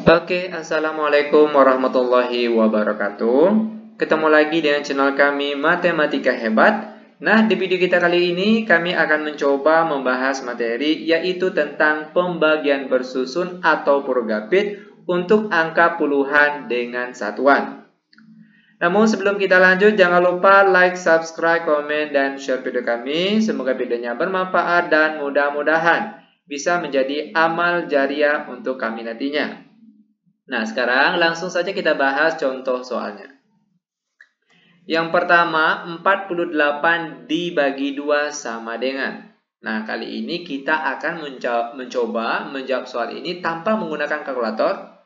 Oke, Assalamualaikum warahmatullahi wabarakatuh. Ketemu lagi dengan channel kami Matematika Hebat. Nah, di video kita kali ini kami akan mencoba membahas materi yaitu tentang pembagian bersusun atau Purugapit untuk angka puluhan dengan satuan. Namun sebelum kita lanjut, jangan lupa like, subscribe, komen, dan share video kami. Semoga videonya bermanfaat dan mudah-mudahan bisa menjadi amal jariah untuk kami nantinya. Nah, sekarang langsung saja kita bahas contoh soalnya. Yang pertama, 48 dibagi 2 sama dengan. Nah, kali ini kita akan mencoba menjawab soal ini tanpa menggunakan kalkulator,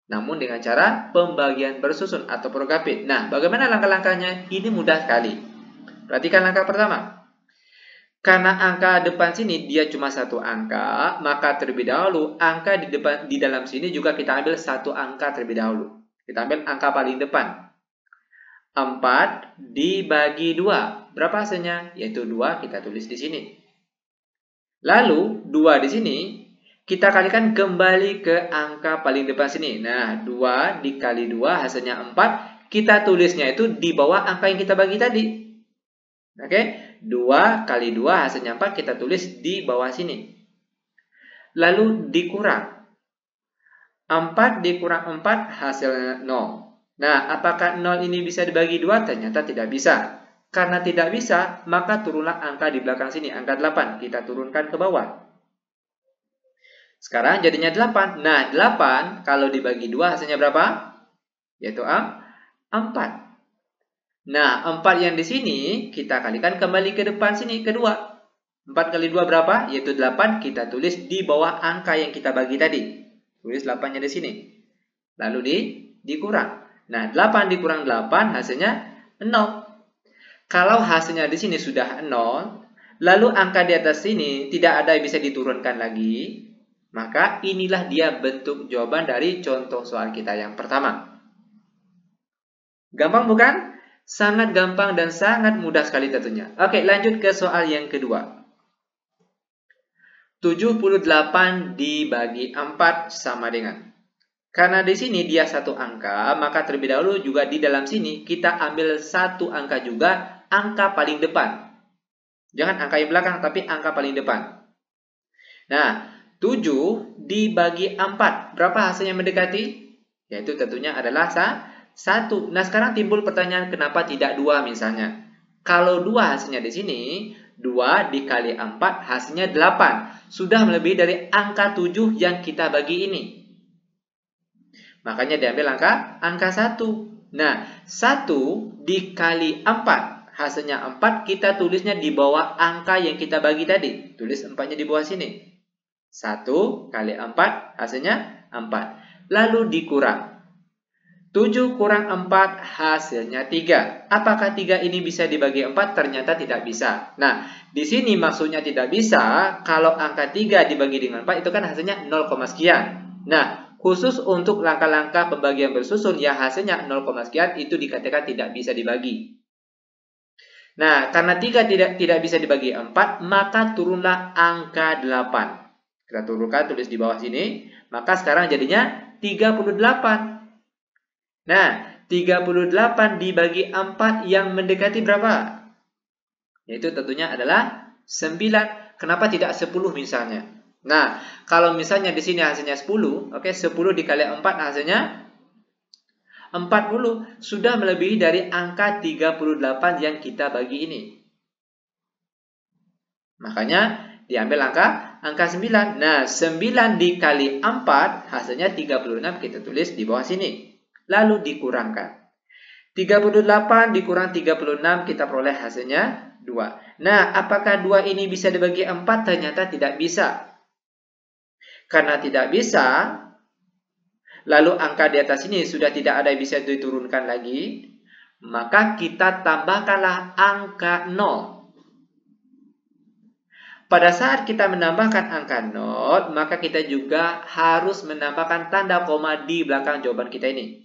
namun dengan cara pembagian bersusun atau Purugapit. Nah, bagaimana langkah-langkahnya? Ini mudah sekali. Perhatikan langkah pertama. Karena angka depan sini dia cuma satu angka, maka terlebih dahulu angka di dalam sini juga kita ambil satu angka terlebih dahulu. Kita ambil angka paling depan. 4 dibagi 2. Berapa hasilnya? Yaitu 2, kita tulis di sini. Lalu 2 di sini kita kalikan kembali ke angka paling depan sini. Nah, 2 dikali 2 hasilnya 4. Kita tulisnya itu di bawah angka yang kita bagi tadi. Oke, 2 kali 2 hasilnya 4, kita tulis di bawah sini. Lalu dikurang. 4 dikurang 4 hasilnya 0. Nah, apakah 0 ini bisa dibagi 2? Ternyata tidak bisa. Karena tidak bisa, maka turunlah angka di belakang sini, angka 8. Kita turunkan ke bawah. Sekarang jadinya 8. Nah, 8 kalau dibagi 2 hasilnya berapa? Yaitu 4. Nah, 4 yang di sini kita kalikan kembali ke depan sini, kedua. 4 kali 2 berapa? Yaitu 8, kita tulis di bawah angka yang kita bagi tadi. Tulis 8-nya di sini. Lalu dikurang. Nah, 8 dikurang 8 hasilnya 0. Kalau hasilnya di sini sudah 0, lalu angka di atas sini tidak ada yang bisa diturunkan lagi, maka inilah dia bentuk jawaban dari contoh soal kita yang pertama. Gampang bukan? Sangat gampang dan sangat mudah sekali tentunya. Oke, lanjut ke soal yang kedua. 78 dibagi 4 sama dengan. Karena di sini dia satu angka, maka terlebih dahulu juga di dalam sini kita ambil satu angka juga, angka paling depan. Jangan angka yang belakang, tapi angka paling depan. Nah, 7 dibagi 4. Berapa hasilnya mendekati? Yaitu tentunya adalah 1. Nah, sekarang timbul pertanyaan kenapa tidak 2 misalnya. Kalau 2 hasilnya di sini, 2 dikali 4 hasilnya 8. Sudah melebihi dari angka 7 yang kita bagi ini. Makanya diambil angka 1. Nah, 1 dikali 4 hasilnya 4, kita tulisnya di bawah angka yang kita bagi tadi. Tulis 4-nya di bawah sini. 1 kali 4 hasilnya 4. Lalu dikurang. 7 kurang 4 hasilnya 3. Apakah 3 ini bisa dibagi 4? Ternyata tidak bisa. Nah, di sini maksudnya tidak bisa kalau angka 3 dibagi dengan 4 itu kan hasilnya 0, sekian. Nah, khusus untuk langkah-langkah pembagian bersusun yang hasilnya 0, sekian itu dikatakan tidak bisa dibagi. Nah, karena 3 tidak bisa dibagi 4, maka turunlah angka 8. Kita turunkan, tulis di bawah sini. Maka sekarang jadinya 38. Nah, 38 dibagi 4 yang mendekati berapa? Yaitu tentunya adalah 9. Kenapa tidak 10 misalnya? Nah, kalau misalnya di sini hasilnya 10, oke, 10 dikali 4 hasilnya 40. Sudah melebihi dari angka 38 yang kita bagi ini. Makanya diambil angka 9. Nah, 9 dikali 4 hasilnya 36, kita tulis di bawah sini. Lalu dikurangkan. 38 dikurang 36, kita peroleh hasilnya 2. Nah, apakah 2 ini bisa dibagi 4? Ternyata tidak bisa. Karena tidak bisa, lalu angka di atas ini sudah tidak ada yang bisa diturunkan lagi, maka kita tambahkanlah angka 0. Pada saat kita menambahkan angka 0, maka kita juga harus menambahkan tanda koma di belakang jawaban kita ini.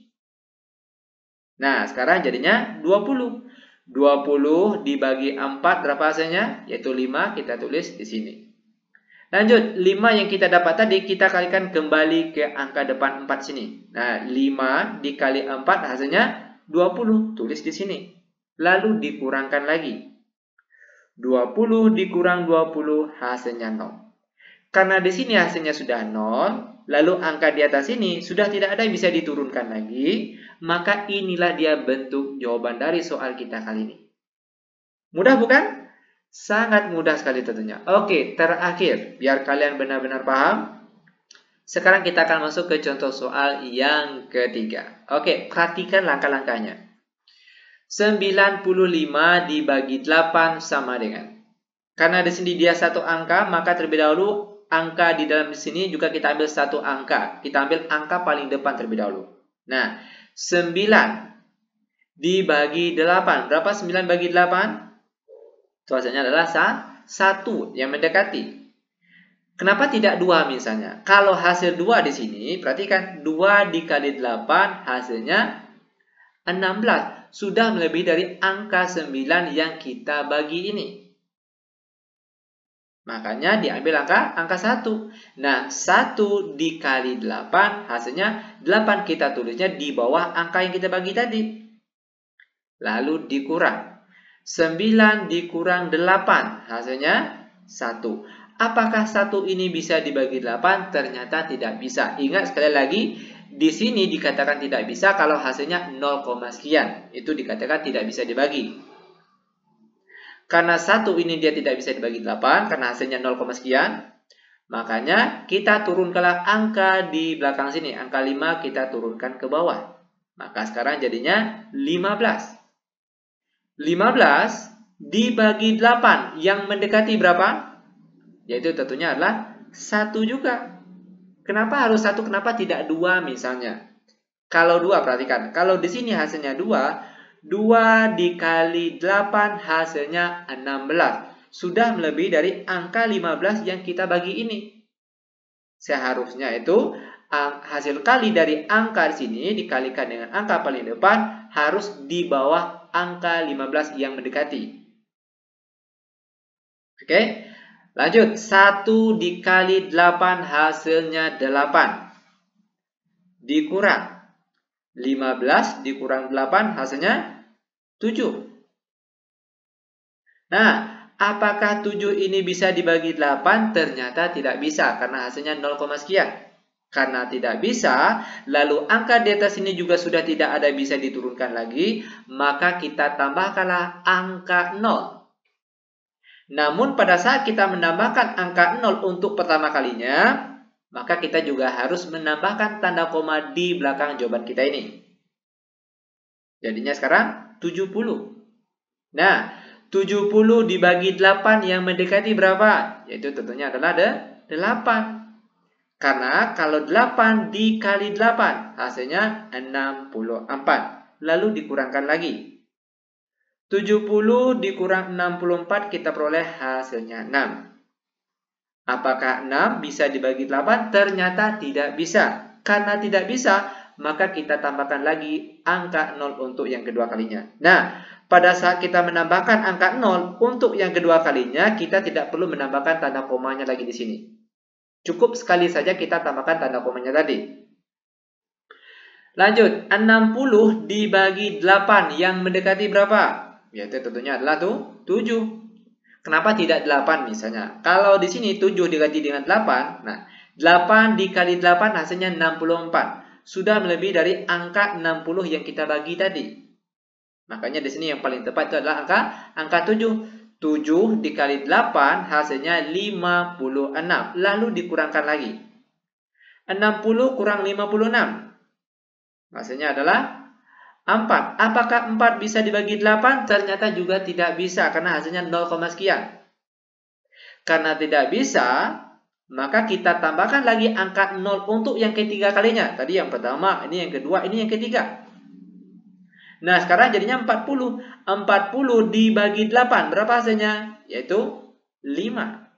Nah, sekarang jadinya 20. 20 dibagi 4 berapa hasilnya? Yaitu 5, kita tulis di sini. Lanjut, 5 yang kita dapat tadi kita kalikan kembali ke angka depan 4 sini. Nah, 5 dikali 4 hasilnya 20. Tulis di sini. Lalu dikurangkan lagi. 20 dikurang 20 hasilnya 0. Karena di sini hasilnya sudah 0, lalu angka di atas ini sudah tidak ada yang bisa diturunkan lagi, maka inilah dia bentuk jawaban dari soal kita kali ini. Mudah bukan? Sangat mudah sekali tentunya. Oke, terakhir, biar kalian benar-benar paham. Sekarang kita akan masuk ke contoh soal yang ketiga. Oke, perhatikan langkah-langkahnya. 95 dibagi 8 sama dengan. Karena di sini dia satu angka, maka terlebih dahulu angka di dalam sini juga kita ambil satu angka. Kita ambil angka paling depan terlebih dahulu. Nah, 9 dibagi 8. Berapa 9 bagi 8? Itu hasilnya adalah 1 yang mendekati. Kenapa tidak 2 misalnya? Kalau hasil 2 di sini, perhatikan 2 dikali 8 hasilnya 16. Sudah melebihi dari angka 9 yang kita bagi ini. Makanya diambil angka 1. Nah, 1 dikali 8 hasilnya 8. Kita tulisnya di bawah angka yang kita bagi tadi. Lalu dikurang. 9 dikurang 8 hasilnya 1. Apakah 1 ini bisa dibagi 8? Ternyata tidak bisa. Ingat sekali lagi, di sini dikatakan tidak bisa kalau hasilnya 0, sekian. Itu dikatakan tidak bisa dibagi. Karena 1 ini dia tidak bisa dibagi 8 karena hasilnya 0, sekian. Makanya kita turunkanlah angka di belakang sini. Angka 5 kita turunkan ke bawah. Maka sekarang jadinya 15. 15 dibagi 8 yang mendekati berapa? Yaitu tentunya adalah 1 juga. Kenapa harus 1? Kenapa tidak 2 misalnya? Kalau 2, perhatikan. Kalau di sini hasilnya 2, 2 dikali 8 hasilnya 16. Sudah melebihi dari angka 15 yang kita bagi ini. Seharusnya itu hasil kali dari angka di sini dikalikan dengan angka paling depan harus di bawah angka 15 yang mendekati. Oke, lanjut. 1 dikali 8 hasilnya 8. Dikurang 15 dikurang 8 hasilnya 7. Nah, apakah 7 ini bisa dibagi 8? Ternyata tidak bisa karena hasilnya 0, sekian. Karena tidak bisa, lalu angka di atas ini juga sudah tidak ada bisa diturunkan lagi, maka kita tambahkanlah angka 0. Namun pada saat kita menambahkan angka 0 untuk pertama kalinya, maka kita juga harus menambahkan tanda koma di belakang jawaban kita ini. Jadinya sekarang 70. Nah, 70 dibagi 8 yang mendekati berapa? Yaitu tentunya adalah 8. Karena kalau 8 dikali 8 hasilnya 64. Lalu dikurangkan lagi. 70 dikurang 64 kita peroleh hasilnya 6. Apakah 6 bisa dibagi 8? Ternyata tidak bisa. Karena tidak bisa, maka kita tambahkan lagi angka 0 untuk yang kedua kalinya. Nah, pada saat kita menambahkan angka 0 untuk yang kedua kalinya, kita tidak perlu menambahkan tanda komanya lagi di sini. Cukup sekali saja kita tambahkan tanda komanya tadi. Lanjut, 60 dibagi 8 yang mendekati berapa? Yaitu tentunya adalah 7. Kenapa tidak 8 misalnya? Kalau di sini 7 diganti dengan 8, nah 8 dikali 8 hasilnya 64. Sudah melebihi dari angka 60 yang kita bagi tadi. Makanya di sini yang paling tepat itu adalah angka 7. 7 dikali 8 hasilnya 56. Lalu dikurangkan lagi. 60 kurang 56. Hasilnya adalah 4. Apakah 4 bisa dibagi 8? Ternyata juga tidak bisa karena hasilnya 0, sekian. Karena tidak bisa, maka kita tambahkan lagi angka 0 untuk yang ketiga kalinya. Tadi yang pertama, ini yang kedua, ini yang ketiga. Nah, sekarang jadinya 40. 40 dibagi 8. Berapa hasilnya? Yaitu 5.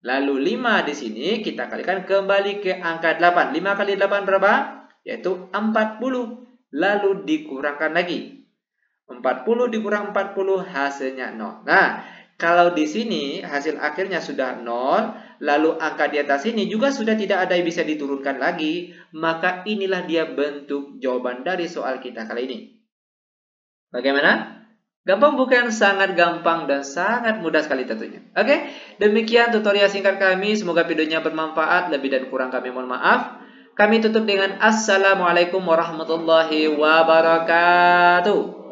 Lalu 5 di sini kita kalikan kembali ke angka 8. 5 kali 8 berapa? Yaitu 40. Lalu dikurangkan lagi. 40 dikurang 40 hasilnya 0. Nah, Kalau di sini hasil akhirnya sudah 0, lalu angka di atas ini juga sudah tidak ada yang bisa diturunkan lagi, maka inilah dia bentuk jawaban dari soal kita kali ini. Bagaimana? Gampang bukan? Sangat gampang dan sangat mudah sekali tentunya. Oke, demikian tutorial singkat kami. Semoga videonya bermanfaat. Lebih dan kurang kami mohon maaf. Kami tutup dengan Assalamualaikum warahmatullahi wabarakatuh.